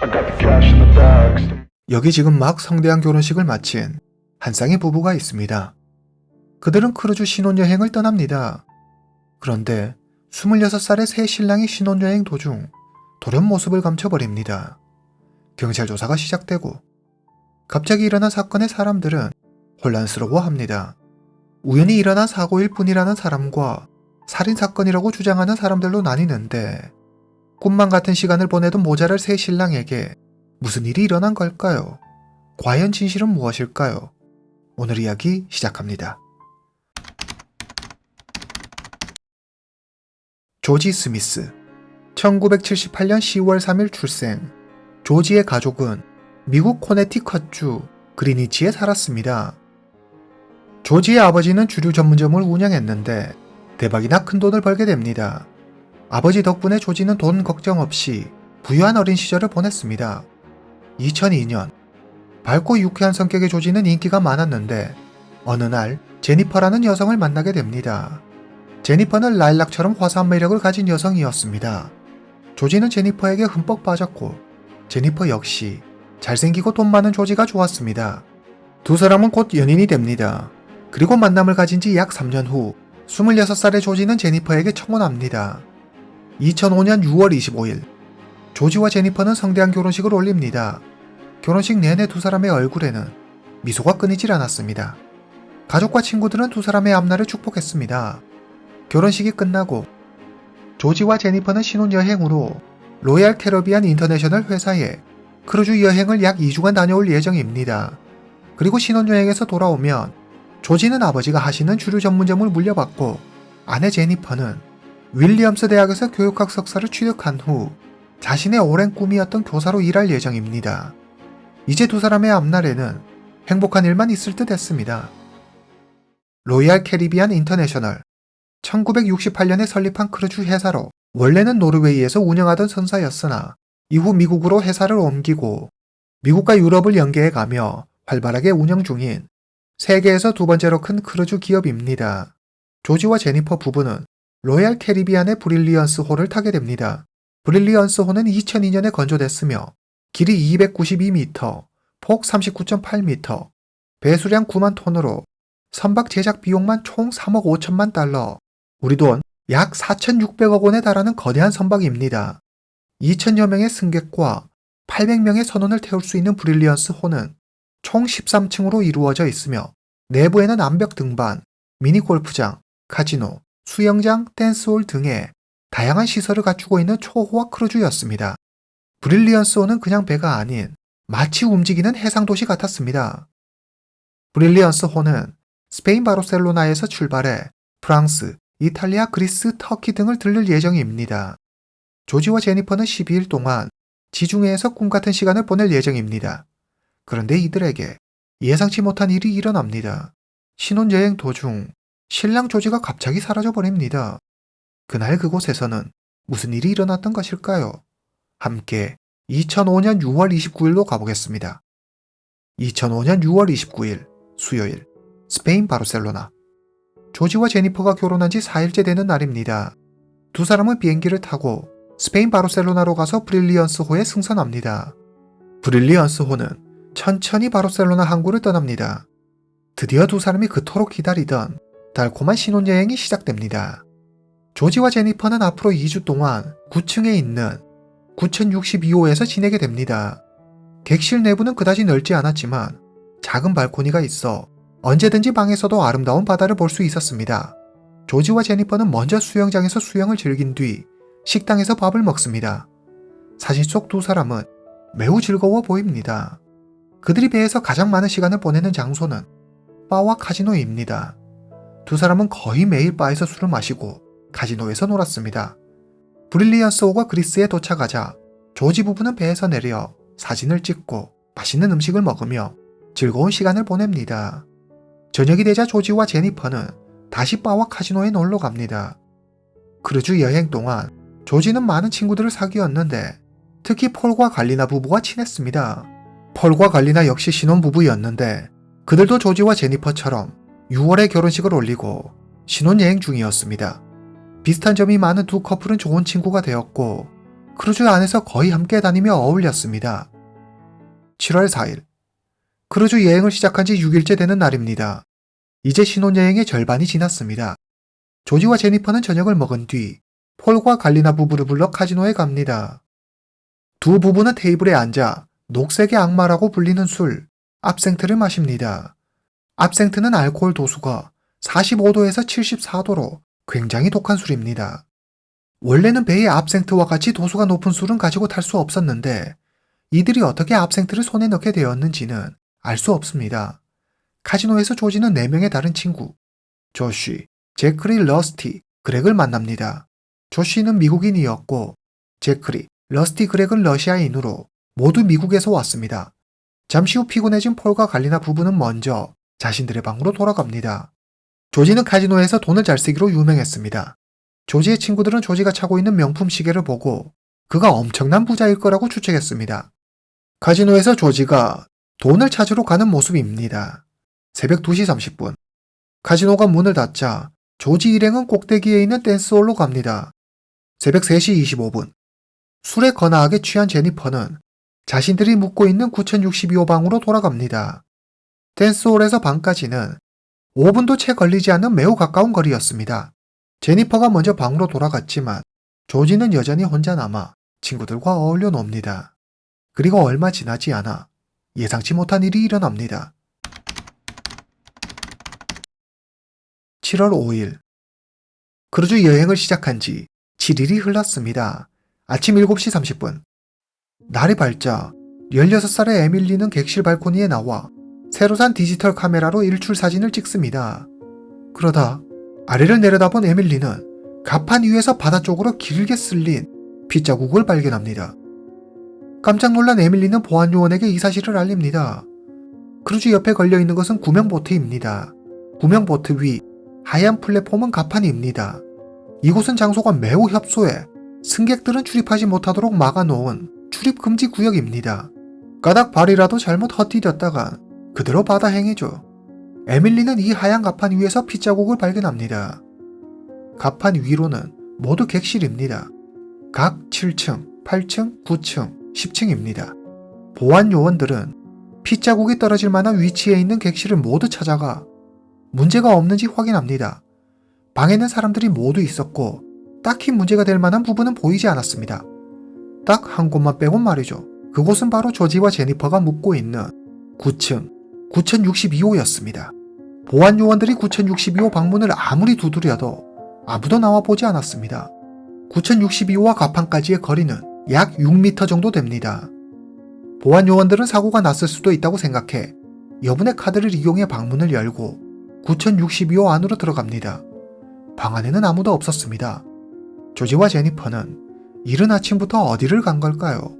I got the cash in the bags. 여기 지금 막 성대한 결혼식을 마친 한 쌍의 부부가 있습니다. 그들은 크루즈 신혼여행을 떠납니다. 그런데 26살의 새 신랑이 신혼여행 도중 돌연 모습을 감춰버립니다. 경찰 조사가 시작되고 갑자기 일어난 사건의 사람들은 혼란스러워합니다. 우연히 일어난 사고일 뿐이라는 사람과 살인사건이라고 주장하는 사람들로 나뉘는데 꿈만 같은 시간을 보내던 모자랄 새 신랑에게 무슨 일이 일어난 걸까요? 과연 진실은 무엇일까요? 오늘 이야기 시작합니다. 조지 스미스 1978년 10월 3일 출생. 조지의 가족은 미국 코네티컷주 그리니치에 살았습니다. 조지의 아버지는 주류 전문점을 운영했는데 대박이나 큰 돈을 벌게 됩니다. 아버지 덕분에 조지는 돈 걱정 없이 부유한 어린 시절을 보냈습니다. 2002년 밝고 유쾌한 성격의 조지는 인기가 많았는데 어느 날 제니퍼라는 여성을 만나게 됩니다. 제니퍼는 라일락처럼 화사한 매력을 가진 여성이었습니다. 조지는 제니퍼에게 흠뻑 빠졌고 제니퍼 역시 잘생기고 돈 많은 조지가 좋았습니다. 두 사람은 곧 연인이 됩니다. 그리고 만남을 가진 지 약 3년 후 26살의 조지는 제니퍼에게 청혼합니다. 2005년 6월 25일 조지와 제니퍼는 성대한 결혼식을 올립니다. 결혼식 내내 두 사람의 얼굴에는 미소가 끊이질 않았습니다. 가족과 친구들은 두 사람의 앞날을 축복했습니다. 결혼식이 끝나고 조지와 제니퍼는 신혼여행으로 로얄 캐러비안 인터내셔널 회사에 크루즈 여행을 약 2주간 다녀올 예정입니다. 그리고 신혼여행에서 돌아오면 조지는 아버지가 하시는 주류 전문점을 물려받고 아내 제니퍼는 윌리엄스 대학에서 교육학 석사를 취득한 후 자신의 오랜 꿈이었던 교사로 일할 예정입니다. 이제 두 사람의 앞날에는 행복한 일만 있을 듯 했습니다. 로얄 캐리비안 인터내셔널 1968년에 설립한 크루즈 회사로 원래는 노르웨이에서 운영하던 선사였으나 이후 미국으로 회사를 옮기고 미국과 유럽을 연계해 가며 활발하게 운영 중인 세계에서 두 번째로 큰 크루즈 기업입니다. 조지와 제니퍼 부부는 로얄 캐리비안의 브릴리언스 호를 타게 됩니다. 브릴리언스 호는 2002년에 건조됐으며 길이 292m, 폭 39.8m, 배수량 9만 톤으로 선박 제작 비용만 총 3억 5천만 달러, 우리 돈 약 4,600억 원에 달하는 거대한 선박입니다. 2,000여 명의 승객과 800명의 선원을 태울 수 있는 브릴리언스 호는 총 13층으로 이루어져 있으며 내부에는 암벽 등반, 미니 골프장, 카지노, 수영장, 댄스홀 등의 다양한 시설을 갖추고 있는 초호화 크루즈였습니다. 브릴리언스 호는 그냥 배가 아닌 마치 움직이는 해상도시 같았습니다. 브릴리언스 호는 스페인 바르셀로나에서 출발해 프랑스, 이탈리아, 그리스, 터키 등을 들릴 예정입니다. 조지와 제니퍼는 12일 동안 지중해에서 꿈같은 시간을 보낼 예정입니다. 그런데 이들에게 예상치 못한 일이 일어납니다. 신혼여행 도중 신랑 조지가 갑자기 사라져버립니다. 그날 그곳에서는 무슨 일이 일어났던 것일까요? 함께 2005년 6월 29일로 가보겠습니다. 2005년 6월 29일 수요일 스페인 바르셀로나. 조지와 제니퍼가 결혼한 지 4일째 되는 날입니다. 두 사람은 비행기를 타고 스페인 바르셀로나로 가서 브릴리언스 호에 승선합니다. 브릴리언스 호는 천천히 바르셀로나 항구를 떠납니다. 드디어 두 사람이 그토록 기다리던 달콤한 신혼여행이 시작됩니다. 조지와 제니퍼는 앞으로 2주 동안 9층에 있는 9062호에서 지내게 됩니다. 객실 내부는 그다지 넓지 않았지만 작은 발코니가 있어 언제든지 방에서도 아름다운 바다를 볼 수 있었습니다. 조지와 제니퍼는 먼저 수영장에서 수영을 즐긴 뒤 식당에서 밥을 먹습니다. 사진 속 두 사람은 매우 즐거워 보입니다. 그들이 배에서 가장 많은 시간을 보내는 장소는 바와 카지노입니다. 두 사람은 거의 매일 바에서 술을 마시고 카지노에서 놀았습니다. 브릴리언스 호가 그리스에 도착하자 조지 부부는 배에서 내려 사진을 찍고 맛있는 음식을 먹으며 즐거운 시간을 보냅니다. 저녁이 되자 조지와 제니퍼는 다시 바와 카지노에 놀러 갑니다. 크루즈 여행 동안 조지는 많은 친구들을 사귀었는데 특히 폴과 갈리나 부부와 친했습니다. 폴과 갈리나 역시 신혼부부였는데 그들도 조지와 제니퍼처럼 6월에 결혼식을 올리고 신혼여행 중이었습니다. 비슷한 점이 많은 두 커플은 좋은 친구가 되었고 크루즈 안에서 거의 함께 다니며 어울렸습니다. 7월 4일. 크루즈 여행을 시작한 지 6일째 되는 날입니다. 이제 신혼여행의 절반이 지났습니다. 조지와 제니퍼는 저녁을 먹은 뒤 폴과 갈리나 부부를 불러 카지노에 갑니다. 두 부부는 테이블에 앉아 녹색의 악마라고 불리는 술, 압생트를 마십니다. 압생트는 알코올 도수가 45도에서 74도로 굉장히 독한 술입니다. 원래는 배에 압생트와 같이 도수가 높은 술은 가지고 탈 수 없었는데 이들이 어떻게 압생트를 손에 넣게 되었는지는 알 수 없습니다. 카지노에서 조지는 4명의 다른 친구, 조쉬, 제크리, 러스티, 그렉을 만납니다. 조쉬는 미국인이었고 제크리, 러스티, 그렉은 러시아인으로 모두 미국에서 왔습니다. 잠시 후 피곤해진 폴과 갈리나 부부는 먼저 자신들의 방으로 돌아갑니다. 조지는 카지노에서 돈을 잘 쓰기로 유명했습니다. 조지의 친구들은 조지가 차고 있는 명품 시계를 보고 그가 엄청난 부자일 거라고 추측했습니다. 카지노에서 조지가 돈을 찾으러 가는 모습입니다. 새벽 2시 30분. 카지노가 문을 닫자 조지 일행은 꼭대기에 있는 댄스홀로 갑니다. 새벽 3시 25분. 술에 거나하게 취한 제니퍼는 자신들이 묵고 있는 9062호 방으로 돌아갑니다. 댄스홀에서 방까지는 5분도 채 걸리지 않는 매우 가까운 거리였습니다. 제니퍼가 먼저 방으로 돌아갔지만 조지는 여전히 혼자 남아 친구들과 어울려 놉니다. 그리고 얼마 지나지 않아 예상치 못한 일이 일어납니다. 7월 5일. 크루즈 여행을 시작한 지 7일이 흘렀습니다. 아침 7시 30분. 날이 밝자 16살의 에밀리는 객실 발코니에 나와 새로 산 디지털 카메라로 일출 사진을 찍습니다. 그러다 아래를 내려다본 에밀리는 갑판 위에서 바다 쪽으로 길게 쓸린 핏자국을 발견합니다. 깜짝 놀란 에밀리는 보안 요원에게 이 사실을 알립니다. 크루즈 옆에 걸려있는 것은 구명보트입니다. 구명보트 위 하얀 플랫폼은 갑판입니다. 이곳은 장소가 매우 협소해 승객들은 출입하지 못하도록 막아놓은 출입금지 구역입니다. 까닭 발이라도 잘못 헛디뎠다간 그대로 바다 행위죠. 에밀리는 이 하얀 갑판 위에서 핏자국을 발견합니다. 갑판 위로는 모두 객실입니다. 각 7층, 8층, 9층, 10층입니다. 보안 요원들은 핏자국이 떨어질 만한 위치에 있는 객실을 모두 찾아가 문제가 없는지 확인합니다. 방에는 사람들이 모두 있었고 딱히 문제가 될 만한 부분은 보이지 않았습니다. 딱 한 곳만 빼곤 말이죠. 그곳은 바로 조지와 제니퍼가 묵고 있는 9층 9062호였습니다. 보안 요원들이 9062호 방문을 아무리 두드려도 아무도 나와보지 않았습니다. 9062호와 갑판까지의 거리는 약 6m 정도 됩니다. 보안 요원들은 사고가 났을 수도 있다고 생각해 여분의 카드를 이용해 방문을 열고 9062호 안으로 들어갑니다. 방 안에는 아무도 없었습니다. 조지와 제니퍼는 이른 아침부터 어디를 간 걸까요?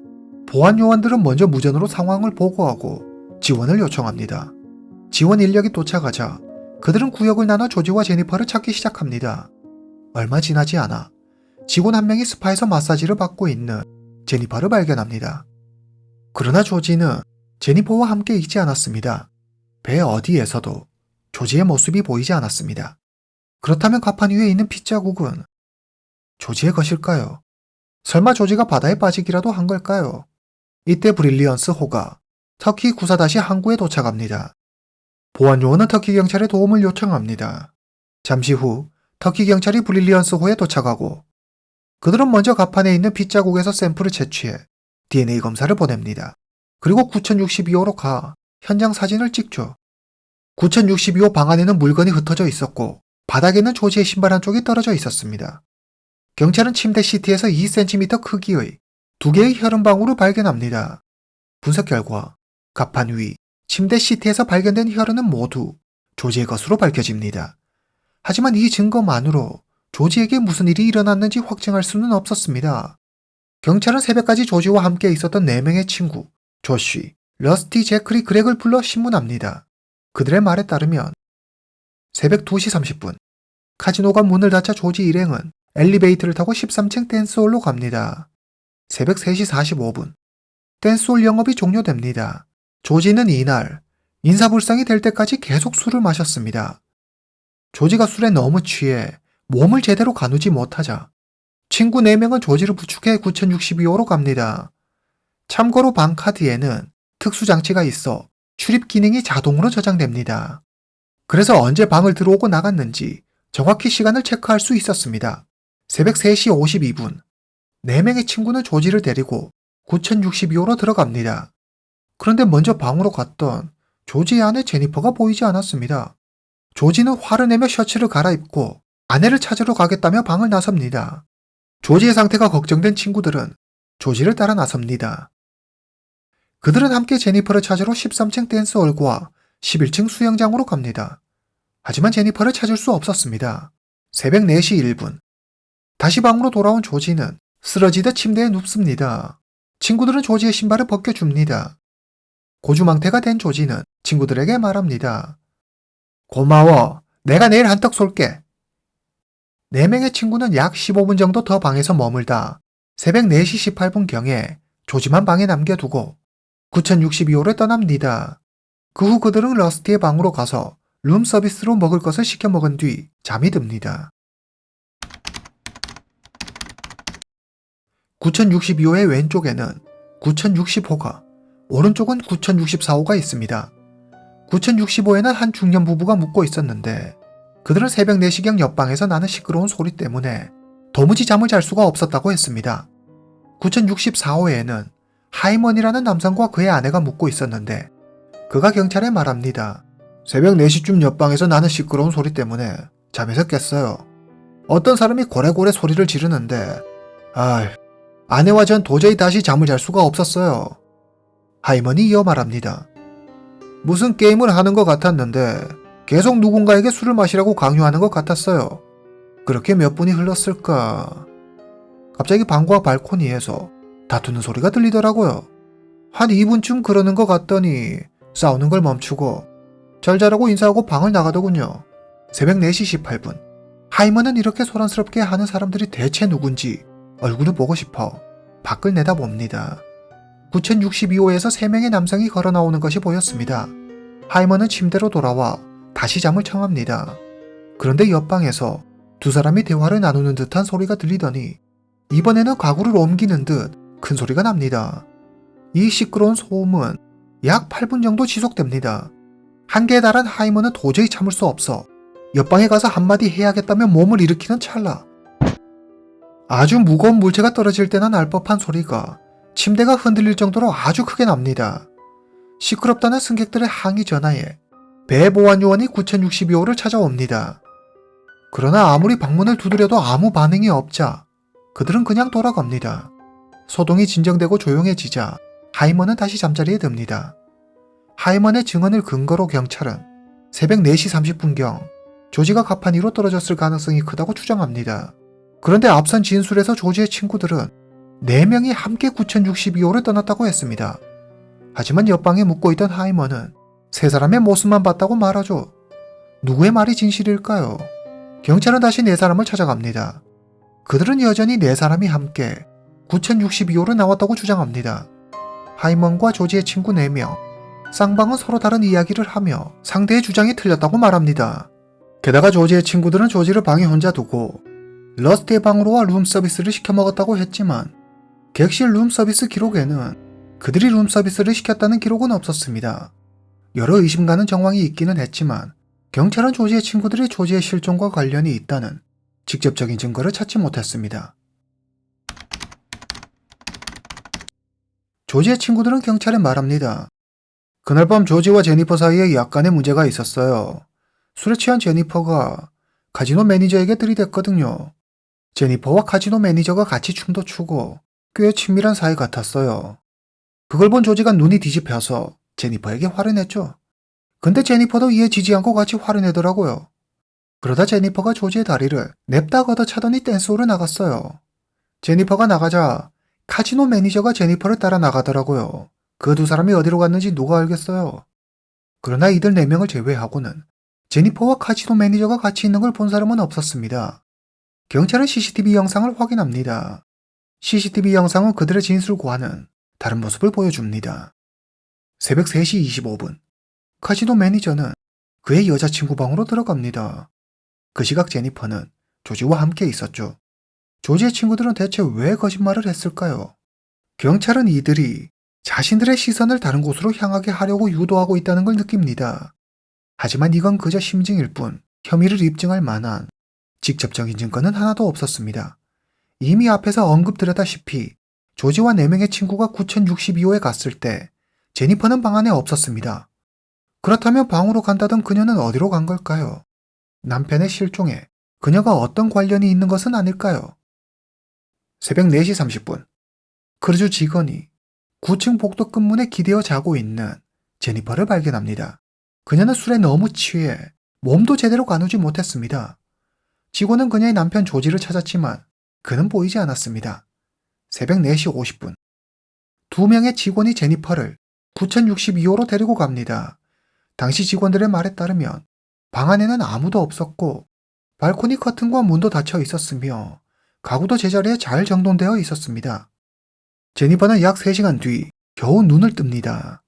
보안 요원들은 먼저 무전으로 상황을 보고하고 지원을 요청합니다. 지원 인력이 도착하자 그들은 구역을 나눠 조지와 제니퍼를 찾기 시작합니다. 얼마 지나지 않아 직원 한 명이 스파에서 마사지를 받고 있는 제니퍼를 발견합니다. 그러나 조지는 제니퍼와 함께 있지 않았습니다. 배 어디에서도 조지의 모습이 보이지 않았습니다. 그렇다면 갑판 위에 있는 핏자국은 조지의 것일까요? 설마 조지가 바다에 빠지기라도 한 걸까요? 이때 브릴리언스 호가 터키 구사다시 항구에 도착합니다. 보안 요원은 터키 경찰에 도움을 요청합니다. 잠시 후 터키 경찰이 브릴리언스 호에 도착하고 그들은 먼저 갑판에 있는 핏자국에서 샘플을 채취해 DNA 검사를 보냅니다. 그리고 9062호로 가 현장 사진을 찍죠. 9062호 방 안에는 물건이 흩어져 있었고 바닥에는 조지의 신발 한쪽이 떨어져 있었습니다. 경찰은 침대 시트에서 2cm 크기의 2개의 혈흔방울을 발견합니다. 분석 결과 갑판 위, 침대 시트에서 발견된 혈흔은 모두 조지의 것으로 밝혀집니다. 하지만 이 증거만으로 조지에게 무슨 일이 일어났는지 확증할 수는 없었습니다. 경찰은 새벽까지 조지와 함께 있었던 4명의 친구 조쉬, 러스티, 제크리, 그렉을 불러 신문합니다. 그들의 말에 따르면 새벽 2시 30분 카지노가 문을 닫자 조지 일행은 엘리베이터를 타고 13층 댄스홀로 갑니다. 새벽 3시 45분 댄스홀 영업이 종료됩니다. 조지는 이날 인사불상이 될 때까지 계속 술을 마셨습니다. 조지가 술에 너무 취해 몸을 제대로 가누지 못하자 친구 4명은 조지를 부축해 9062호로 갑니다. 참고로 방 카드에는 특수장치가 있어 출입 기능이 자동으로 저장됩니다. 그래서 언제 방을 들어오고 나갔는지 정확히 시간을 체크할 수 있었습니다. 새벽 3시 52분, 4명의 친구는 조지를 데리고 9062호로 들어갑니다. 그런데 먼저 방으로 갔던 조지의 아내 제니퍼가 보이지 않았습니다. 조지는 화를 내며 셔츠를 갈아입고 아내를 찾으러 가겠다며 방을 나섭니다. 조지의 상태가 걱정된 친구들은 조지를 따라 나섭니다. 그들은 함께 제니퍼를 찾으러 13층 댄스홀과 11층 수영장으로 갑니다. 하지만 제니퍼를 찾을 수 없었습니다. 새벽 4시 1분. 다시 방으로 돌아온 조지는 쓰러지듯 침대에 눕습니다. 친구들은 조지의 신발을 벗겨줍니다. 고주망태가 된 조지는 친구들에게 말합니다. 고마워. 내가 내일 한턱 쏠게. 4명의 친구는 약 15분 정도 더 방에서 머물다 새벽 4시 18분경에 조지만 방에 남겨두고 9062호를 떠납니다. 그 후 그들은 러스티의 방으로 가서 룸 서비스로 먹을 것을 시켜 먹은 뒤 잠이 듭니다. 9062호의 왼쪽에는 9060호가, 오른쪽은 9064호가 있습니다. 9065에는 한 중년 부부가 묵고 있었는데 그들은 새벽 4시경 옆방에서 나는 시끄러운 소리 때문에 도무지 잠을 잘 수가 없었다고 했습니다. 9064호에는 하이먼이라는 남성과 그의 아내가 묵고 있었는데 그가 경찰에 말합니다. 새벽 4시쯤 옆방에서 나는 시끄러운 소리 때문에 잠에서 깼어요. 어떤 사람이 고래고래 소리를 지르는데 아내와 전 도저히 다시 잠을 잘 수가 없었어요. 하이먼이 이어 말합니다. 무슨 게임을 하는 것 같았는데 계속 누군가에게 술을 마시라고 강요하는 것 같았어요. 그렇게 몇 분이 흘렀을까. 갑자기 방과 발코니에서 다투는 소리가 들리더라고요. 한 2분쯤 그러는 것 같더니 싸우는 걸 멈추고 잘 자라고 인사하고 방을 나가더군요. 새벽 4시 18분. 하이먼은 이렇게 소란스럽게 하는 사람들이 대체 누군지 얼굴을 보고 싶어 밖을 내다봅니다. 9062호에서 3명의 남성이 걸어 나오는 것이 보였습니다. 하이먼은 침대로 돌아와 다시 잠을 청합니다. 그런데 옆방에서 두 사람이 대화를 나누는 듯한 소리가 들리더니 이번에는 가구를 옮기는 듯 큰 소리가 납니다. 이 시끄러운 소음은 약 8분 정도 지속됩니다. 한계에 달한 하이먼은 도저히 참을 수 없어 옆방에 가서 한마디 해야겠다며 몸을 일으키는 찰나 아주 무거운 물체가 떨어질 때나 날 법한 소리가 침대가 흔들릴 정도로 아주 크게 납니다. 시끄럽다는 승객들의 항의 전화에 배보안요원이 9062호를 찾아옵니다. 그러나 아무리 방문을 두드려도 아무 반응이 없자 그들은 그냥 돌아갑니다. 소동이 진정되고 조용해지자 하이먼은 다시 잠자리에 듭니다. 하이먼의 증언을 근거로 경찰은 새벽 4시 30분경 조지가 가판 위로 떨어졌을 가능성이 크다고 추정합니다. 그런데 앞선 진술에서 조지의 친구들은 4명이 함께 9062호를 떠났다고 했습니다. 하지만 옆방에 묵고 있던 하이먼은 3사람의 모습만 봤다고 말하죠. 누구의 말이 진실일까요? 경찰은 다시 4사람을 찾아갑니다. 그들은 여전히 4사람이 함께 9062호로 나왔다고 주장합니다. 하이먼과 조지의 친구 4명, 쌍방은 서로 다른 이야기를 하며 상대의 주장이 틀렸다고 말합니다. 게다가 조지의 친구들은 조지를 방에 혼자 두고 러스트의 방으로 와 룸서비스를 시켜 먹었다고 했지만 객실 룸서비스 기록에는 그들이 룸서비스를 시켰다는 기록은 없었습니다. 여러 의심 가는 정황이 있기는 했지만 경찰은 조지의 친구들이 조지의 실종과 관련이 있다는 직접적인 증거를 찾지 못했습니다. 조지의 친구들은 경찰에 말합니다. 그날 밤 조지와 제니퍼 사이에 약간의 문제가 있었어요. 술에 취한 제니퍼가 카지노 매니저에게 들이댔거든요. 제니퍼와 카지노 매니저가 같이 춤도 추고 꽤 친밀한 사이 같았어요. 그걸 본 조지가 눈이 뒤집혀서 제니퍼에게 화를 냈죠. 근데 제니퍼도 이에 지지 않고 같이 화를 내더라고요. 그러다 제니퍼가 조지의 다리를 냅다 걷어차더니 댄스홀을 나갔어요. 제니퍼가 나가자 카지노 매니저가 제니퍼를 따라 나가더라고요. 그 두 사람이 어디로 갔는지 누가 알겠어요. 그러나 이들 4명을 제외하고는 제니퍼와 카지노 매니저가 같이 있는 걸 본 사람은 없었습니다. 경찰은 CCTV 영상을 확인합니다. CCTV 영상은 그들의 진술과는 다른 모습을 보여줍니다. 새벽 3시 25분, 카지노 매니저는 그의 여자친구 방으로 들어갑니다. 그 시각 제니퍼는 조지와 함께 있었죠. 조지의 친구들은 대체 왜 거짓말을 했을까요? 경찰은 이들이 자신들의 시선을 다른 곳으로 향하게 하려고 유도하고 있다는 걸 느낍니다. 하지만 이건 그저 심증일 뿐 혐의를 입증할 만한 직접적인 증거는 하나도 없었습니다. 이미 앞에서 언급드렸다시피 조지와 4명의 친구가 9062호에 갔을 때 제니퍼는 방 안에 없었습니다. 그렇다면 방으로 간다던 그녀는 어디로 간 걸까요? 남편의 실종에 그녀가 어떤 관련이 있는 것은 아닐까요? 새벽 4시 30분 크루즈 직원이 9층 복도 끝문에 기대어 자고 있는 제니퍼를 발견합니다. 그녀는 술에 너무 취해 몸도 제대로 가누지 못했습니다. 직원은 그녀의 남편 조지를 찾았지만 그는 보이지 않았습니다. 새벽 4시 50분 2명의 직원이 제니퍼를 9062호로 데리고 갑니다. 당시 직원들의 말에 따르면 방 안에는 아무도 없었고 발코니 커튼과 문도 닫혀 있었으며 가구도 제자리에 잘 정돈되어 있었습니다. 제니퍼는 약 3시간 뒤 겨우 눈을 뜹니다.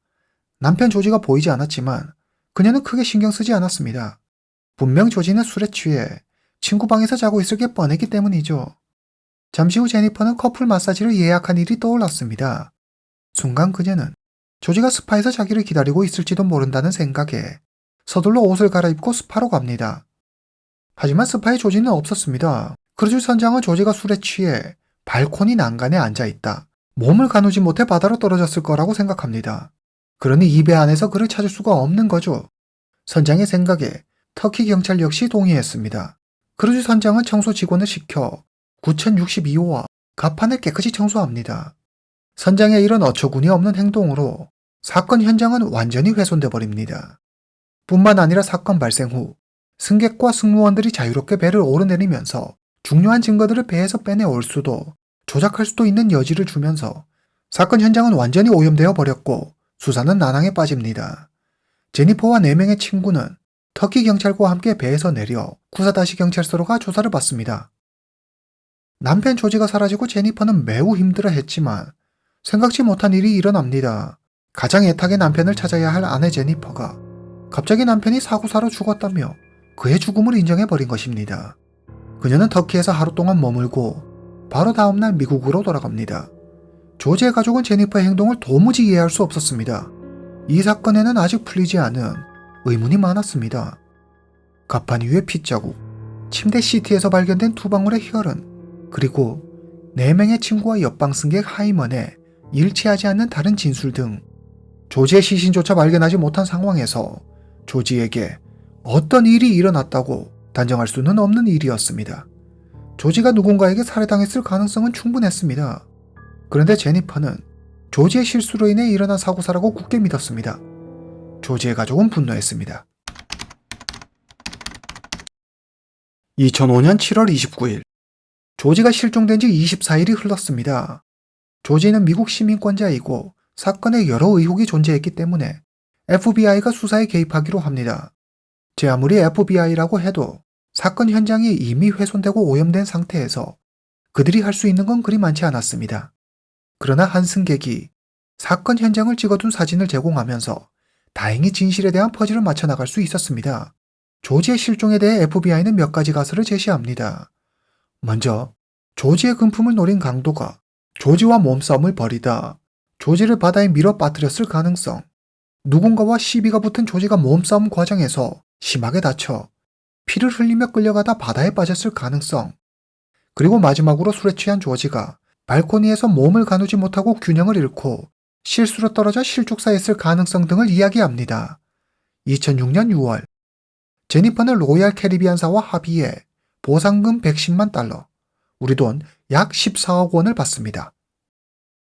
남편 조지가 보이지 않았지만 그녀는 크게 신경 쓰지 않았습니다. 분명 조지는 술에 취해 친구 방에서 자고 있을 게 뻔했기 때문이죠. 잠시 후 제니퍼는 커플 마사지를 예약한 일이 떠올랐습니다. 순간 그녀는 조지가 스파에서 자기를 기다리고 있을지도 모른다는 생각에 서둘러 옷을 갈아입고 스파로 갑니다. 하지만 스파에 조지는 없었습니다. 크루즈 선장은 조지가 술에 취해 발코니 난간에 앉아있다. 몸을 가누지 못해 바다로 떨어졌을 거라고 생각합니다. 그러니 이 배 안에서 그를 찾을 수가 없는 거죠. 선장의 생각에 터키 경찰 역시 동의했습니다. 크루즈 선장은 청소 직원을 시켜 9062호와 갑판을 깨끗이 청소합니다. 선장의 이런 어처구니 없는 행동으로 사건 현장은 완전히 훼손돼 버립니다. 뿐만 아니라 사건 발생 후 승객과 승무원들이 자유롭게 배를 오르내리면서 중요한 증거들을 배에서 빼내올 수도 조작할 수도 있는 여지를 주면서 사건 현장은 완전히 오염되어 버렸고 수사는 난항에 빠집니다. 제니퍼와 4명의 친구는 터키 경찰과 함께 배에서 내려 쿠사다시 경찰서로 가 조사를 받습니다. 남편 조지가 사라지고 제니퍼는 매우 힘들어했지만 생각지 못한 일이 일어납니다. 가장 애타게 남편을 찾아야 할 아내 제니퍼가 갑자기 남편이 사고사로 죽었다며 그의 죽음을 인정해버린 것입니다. 그녀는 터키에서 하루 동안 머물고 바로 다음날 미국으로 돌아갑니다. 조지의 가족은 제니퍼의 행동을 도무지 이해할 수 없었습니다. 이 사건에는 아직 풀리지 않은 의문이 많았습니다. 갑판 위의 핏자국, 침대 시트에서 발견된 2방울의 혈흔, 그리고 4명의 친구와 옆방 승객 하이먼의 일치하지 않는 다른 진술 등 조지의 시신조차 발견하지 못한 상황에서 조지에게 어떤 일이 일어났다고 단정할 수는 없는 일이었습니다. 조지가 누군가에게 살해당했을 가능성은 충분했습니다. 그런데 제니퍼는 조지의 실수로 인해 일어난 사고사라고 굳게 믿었습니다. 조지의 가족은 분노했습니다. 2005년 7월 29일 조지가 실종된 지 24일이 흘렀습니다. 조지는 미국 시민권자이고 사건에 여러 의혹이 존재했기 때문에 FBI가 수사에 개입하기로 합니다. 제 아무리 FBI라고 해도 사건 현장이 이미 훼손되고 오염된 상태에서 그들이 할 수 있는 건 그리 많지 않았습니다. 그러나 한 승객이 사건 현장을 찍어둔 사진을 제공하면서 다행히 진실에 대한 퍼즐을 맞춰 나갈 수 있었습니다. 조지의 실종에 대해 FBI는 몇 가지 가설을 제시합니다. 먼저 조지의 금품을 노린 강도가 조지와 몸싸움을 벌이다 조지를 바다에 밀어 빠뜨렸을 가능성, 누군가와 시비가 붙은 조지가 몸싸움 과정에서 심하게 다쳐 피를 흘리며 끌려가다 바다에 빠졌을 가능성, 그리고 마지막으로 술에 취한 조지가 발코니에서 몸을 가누지 못하고 균형을 잃고 실수로 떨어져 실족사했을 가능성 등을 이야기합니다. 2006년 6월 제니퍼는 로얄 캐리비안사와 합의해 보상금 110만 달러, 우리 돈 약 14억 원을 받습니다.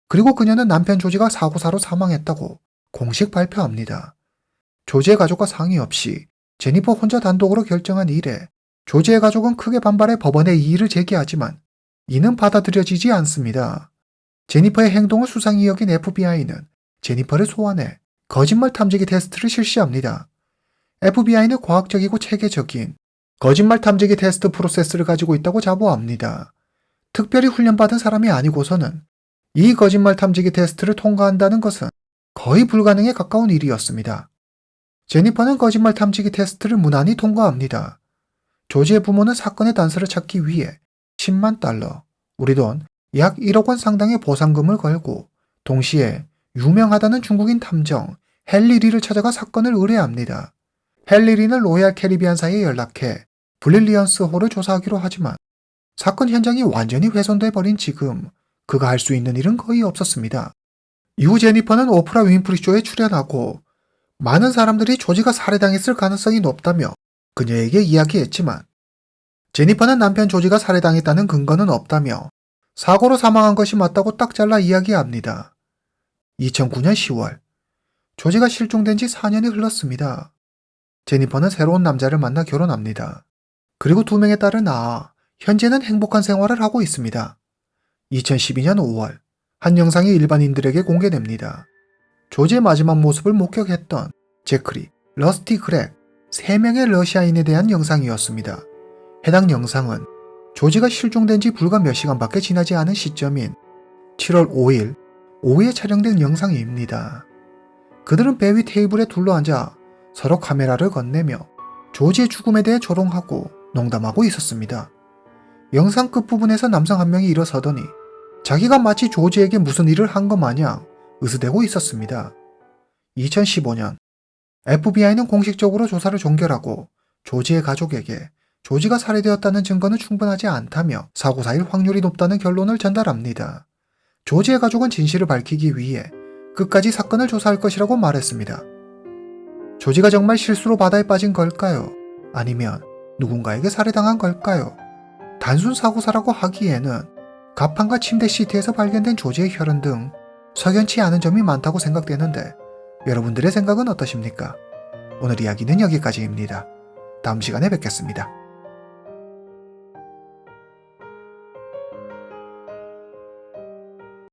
그리고 그녀는 남편 조지가 사고사로 사망했다고 공식 발표합니다. 조지의 가족과 상의 없이 제니퍼 혼자 단독으로 결정한 일에 조지의 가족은 크게 반발해 법원에 이의를 제기하지만 이는 받아들여지지 않습니다. 제니퍼의 행동을 수상히 여긴 FBI는 제니퍼를 소환해 거짓말 탐지기 테스트를 실시합니다. FBI는 과학적이고 체계적인 거짓말 탐지기 테스트 프로세스를 가지고 있다고 자부합니다. 특별히 훈련받은 사람이 아니고서는 이 거짓말 탐지기 테스트를 통과한다는 것은 거의 불가능에 가까운 일이었습니다. 제니퍼는 거짓말 탐지기 테스트를 무난히 통과합니다. 조지의 부모는 사건의 단서를 찾기 위해 10만 달러, 우리 돈 약 1억 원 상당의 보상금을 걸고 동시에 유명하다는 중국인 탐정 헨리 리를 찾아가 사건을 의뢰합니다. 헨리 리는 로얄 캐리비안사에 연락해 브릴리언스 홀을 조사하기로 하지만 사건 현장이 완전히 훼손돼 버린 지금 그가 할 수 있는 일은 거의 없었습니다. 이후 제니퍼는 오프라 윈프리 쇼에 출연하고 많은 사람들이 조지가 살해당했을 가능성이 높다며 그녀에게 이야기했지만 제니퍼는 남편 조지가 살해당했다는 근거는 없다며 사고로 사망한 것이 맞다고 딱 잘라 이야기합니다. 2009년 10월 조지가 실종된 지 4년이 흘렀습니다. 제니퍼는 새로운 남자를 만나 결혼합니다. 그리고 2명의 딸을 낳아 현재는 행복한 생활을 하고 있습니다. 2012년 5월 한 영상이 일반인들에게 공개됩니다. 조지의 마지막 모습을 목격했던 제크리, 러스티 그렉 3명의 러시아인에 대한 영상이었습니다. 해당 영상은 조지가 실종된 지 불과 몇 시간밖에 지나지 않은 시점인 7월 5일 오후에 촬영된 영상입니다. 그들은 배 위 테이블에 둘러앉아 서로 카메라를 건네며 조지의 죽음에 대해 조롱하고 농담하고 있었습니다. 영상 끝부분에서 남성 한 명이 일어서더니 자기가 마치 조지에게 무슨 일을 한 것 마냥 으스대고 있었습니다. 2015년 FBI는 공식적으로 조사를 종결하고 조지의 가족에게 조지가 살해되었다는 증거는 충분하지 않다며 사고 사일 확률이 높다는 결론을 전달합니다. 조지의 가족은 진실을 밝히기 위해 끝까지 사건을 조사할 것이라고 말했습니다. 조지가 정말 실수로 바다에 빠진 걸까요? 아니면 누군가에게 살해당한 걸까요? 단순 사고사라고 하기에는 가판과 침대 시트에서 발견된 조지의 혈흔 등 석연치 않은 점이 많다고 생각되는데 여러분들의 생각은 어떠십니까? 오늘 이야기는 여기까지입니다. 다음 시간에 뵙겠습니다.